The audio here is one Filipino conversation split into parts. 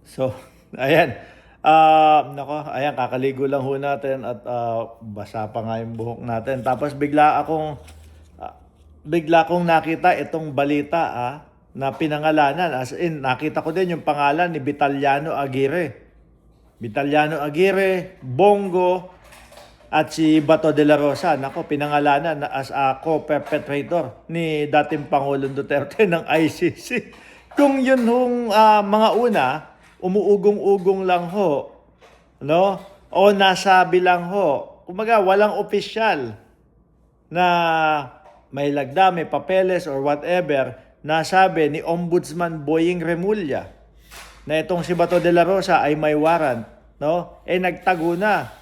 So, ayan. Nako, ayan, kakaligo lang ho natin at basa pa nga yung buhok natin. Tapos ah, bigla kong nakita itong balita na pinangalanan. As in, nakita ko din yung pangalan ni Vitaliano Aguirre. Vitaliano Aguirre, Bongo, at si Bato de la Rosa. Nako, pinangalanan na as a co-perpetrator ni dating Pangulong Duterte ng ICC. Kung yun hong mga una, umuugong-ugong lang ho, no? O nasabi lang ho. Kumbaga, walang opisyal na may lagda, may papeles or whatever, nasabi ni Ombudsman Boying Remulla na itong si Bato de la Rosa ay may warrant, no? Nagtago na.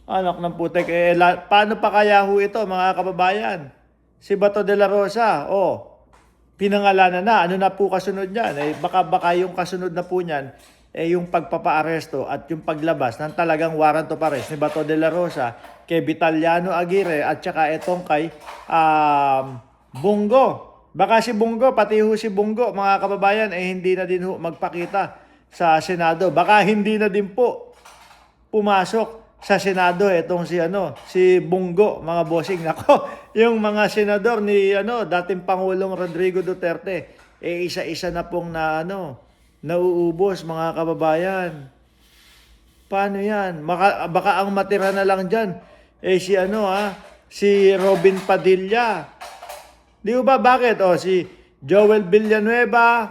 Anak ng putek, paano pa kaya ho ito, mga kababayan? Si Bato de la Rosa, pinangalanan na. Ano na po kasunod niyan? Baka yung kasunod na po niyan, yung pagpapaaresto at yung paglabas ng talagang warrant of arrest ni Bato de la Rosa kay Vitaliano Aguirre at saka itong kay Bungo. Baka si Bungo, pati ho si Bungo, mga kababayan, hindi na din ho magpakita sa Senado. Baka hindi na din po pumasok sa Senado itong si Bungo, mga bossing. Nako, yung mga senador ni dating Pangulong Rodrigo Duterte, isa-isa na pong nauubos, mga kababayan. Paano 'yan? Baka ang matira na lang diyan si Robin Padilla. Di ba bakit? Si Joel Villanueva,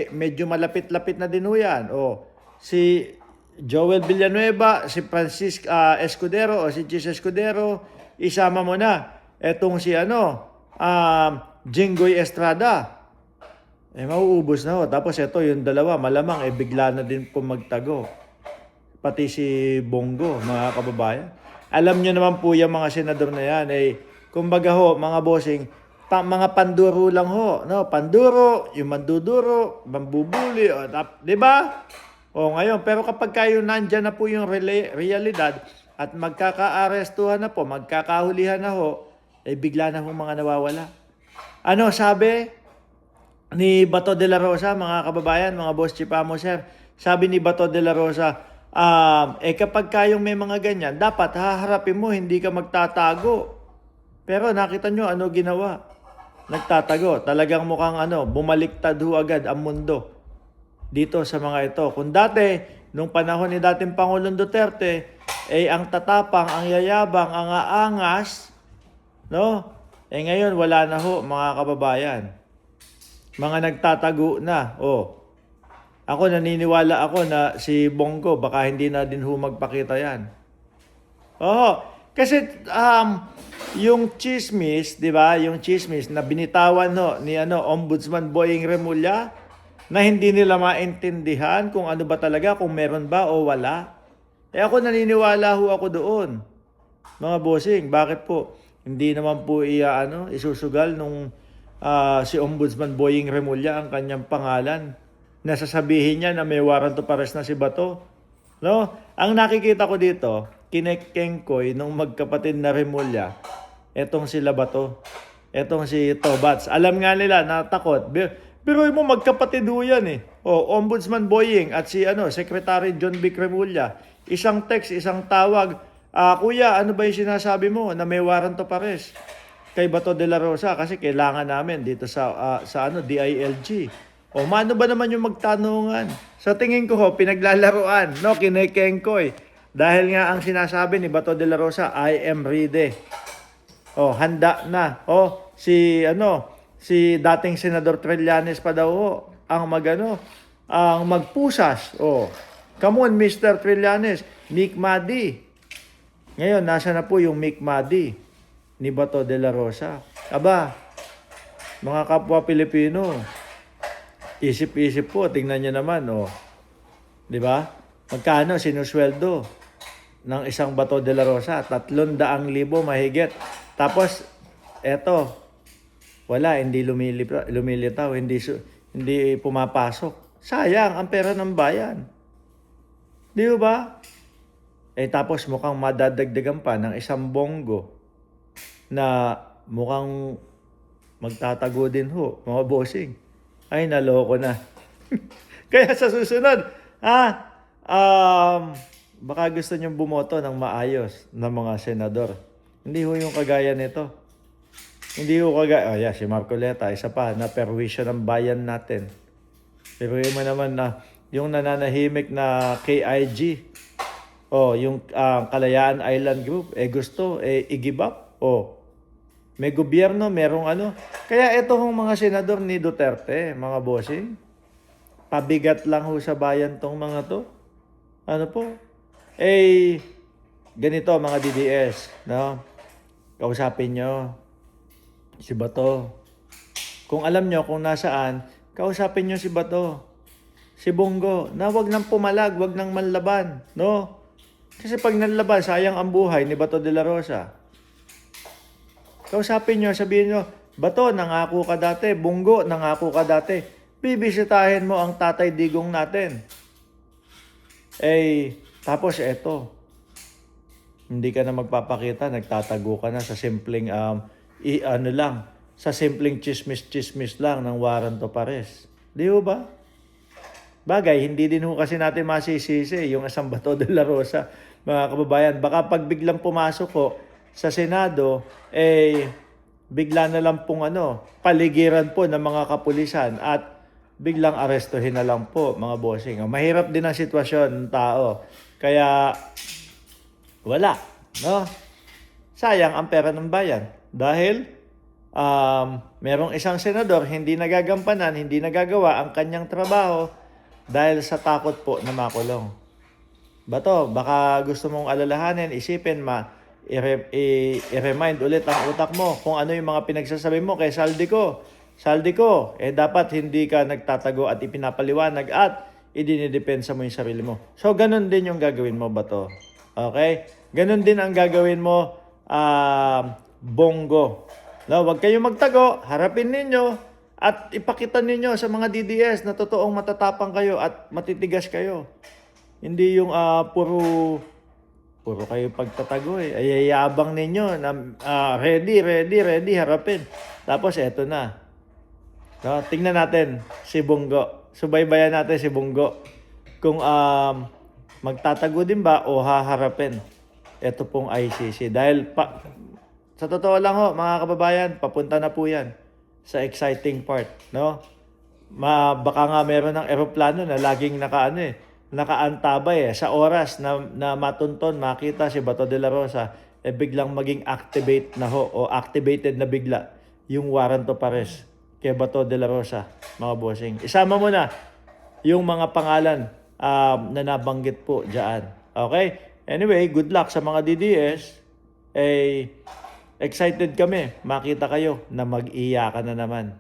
medyo malapit-lapit na din ho yan. Si Joel Villanueva, si Escudero o si Chis Escudero, isama mo na. Etong si Jinggoy Estrada. Mauubos na ho. Tapos ito, yung dalawa, malamang bigla na din po magtago. Pati si Bongo, mga kababayan. Alam nyo naman po yung mga senador na yan, kumbaga ho, mga bossing, mga panduro lang ho. No? Panduro, yung manduduro, mambubuli, di ba? Ngayon, pero kapag kayo nandyan na po yung realidad at magkaka-arestuhan na po, magkakahulihan na ho, bigla na ho mga nawawala. Ano sabi ni Bato de la Rosa, mga kababayan, mga boss chipamo sir? Sabi ni Bato de la Rosa, kapag kayong may mga ganyan, dapat haharapin mo, hindi ka magtatago. Pero nakita nyo, ano ginawa? Nagtatago. Talagang mukhang bumaliktad ho agad ang mundo dito sa mga ito. Kung dati, nung panahon ni dating Pangulong Duterte, ang tatapang, ang yayabang, ang aangas, no? Ngayon, wala na ho, mga kababayan. Mga nagtatago na. Ako, naniniwala ako na si Bongo, baka hindi na din ho magpakita yan. Kasi yung chismis, di ba? Yung chismis na binitawan ni Ombudsman Boying Remulla, na hindi nila maintindihan kung ano ba talaga, kung meron ba o wala. Ako naniniwala ho ako doon. Mga bossing, bakit po? Hindi naman po isusugal nung si Ombudsman Boying Remulla ang kanyang pangalan. Nasasabihin niya na may warrant of arrest na si Bato. No? Ang nakikita ko dito, kinekengkoy nung magkapatid na Remulla, etong sila Bato, etong si Tobats. Alam nga nila, natakot. Pero mo magkapatid ho yan Ombudsman Boying at si Secretary John Vic Remulla. Isang text, isang tawag. Kuya, ano ba yung sinasabi mo na may warrant of arrest kay Bato de la Rosa kasi kailangan namin dito sa DILG. Mano ba naman yung magtanungan? Sa tingin ko pinaglalaruan, kinekengkoy. Dahil nga ang sinasabi ni Bato de la Rosa, I am ready. Handa na. Si dating Senador Trillanes pa daw ang magpusas. Come on, Mr. Trillanes, Mick Madi. Ngayon, nasa na po yung Mick Madi ni Bato de la Rosa? Aba, mga kapwa Pilipino, isip-isip po, tingnan nyo naman, di ba? Magkano sinusweldo ng isang Bato de la Rosa? 300,000 mahigit. Tapos, eto, wala, hindi lumilitaw, hindi pumapasok. Sayang ang pera ng bayan. Di ba? Tapos mukhang madadagdagan pa ng isang Bongo na mukhang magtatago din ho, mga bossing. Naloko na. Kaya sa susunod, Baka gusto niyong bumoto ng maayos na mga senador. Hindi ho yung kagaya nito. Hindi ho kagaya, si Marcoleta, isa pa, na perwisyo ng bayan natin. Pero mo naman na yung nananahimik na KIG, yung Kalayaan Island Group, gusto, i-give up. May gobyerno, merong ano. Kaya ito hong mga senador ni Duterte, mga bossing, pabigat lang ho sa bayan tong mga to. Ano po? Ganito mga DDS, no? Kausapin nyo si Bato. Kung alam nyo kung nasaan, kausapin nyo si Bato. Si Bongo, na wag nang pumalag, wag nang manlaban, no? Kasi pag nanlaban, sayang ang buhay ni Bato de la Rosa. Kausapin nyo, sabihin nyo, Bato, nangako ka dati, Bongo, nangako ka dati. Bibisitahin mo ang Tatay Digong natin. Tapos eto, hindi ka na magpapakita, nagtatago ka na sa simpleng sa simpleng chismis-chismis lang ng warrant of arrest. Di ho ba? Bagay, hindi din ho kasi natin masisisi yung isang Bato de la Rosa, mga kababayan. Baka pag biglang pumasok ko sa Senado, bigla na lang pong paligiran po ng mga kapulisan at biglang arestuhin na lang po, mga bossing. Mahirap din ang sitwasyon ng tao. Kaya, wala, no? Sayang ang pera ng bayan. Dahil, merong isang senador hindi nagagampanan, hindi nagagawa ang kanyang trabaho dahil sa takot po na makulong. Bato, baka gusto mong alalahanin, isipin, i-remind ulit ang utak mo kung ano yung mga pinagsasabi mo kay Saldico. Saldico, dapat hindi ka nagtatago at ipinapaliwanag at idinidepensa mo yung sarili mo. So, ganun din yung gagawin mo, Bato. Okay? Ganun din ang gagawin mo, Bongo. No, wag kayong magtago, harapin ninyo at ipakita ninyo sa mga DDS na totoong matatapang kayo at matitigas kayo. Hindi yung puro kayo pagtatago ayayabang ninyo na ready, harapin. Tapos eto na. No, tingnan natin si Bongo. Subaybayan natin si Bongo. Kung magtatago din ba o haharapin ito pong ICC. Dahil sa totoo lang ho, mga kababayan, papunta na po yan sa exciting part, no? Baka nga meron ng eroplano na laging nakaantabay sa oras na matunton, makita si Bato de la Rosa, biglang maging activate na ho o activated na bigla yung warrant of arrest kay Bato de la Rosa, mga bossing. Isama mo na yung mga pangalan na nabanggit po dyan. Okay? Anyway, good luck sa mga DDS. Excited kami makita kayo na mag-iyakan na naman.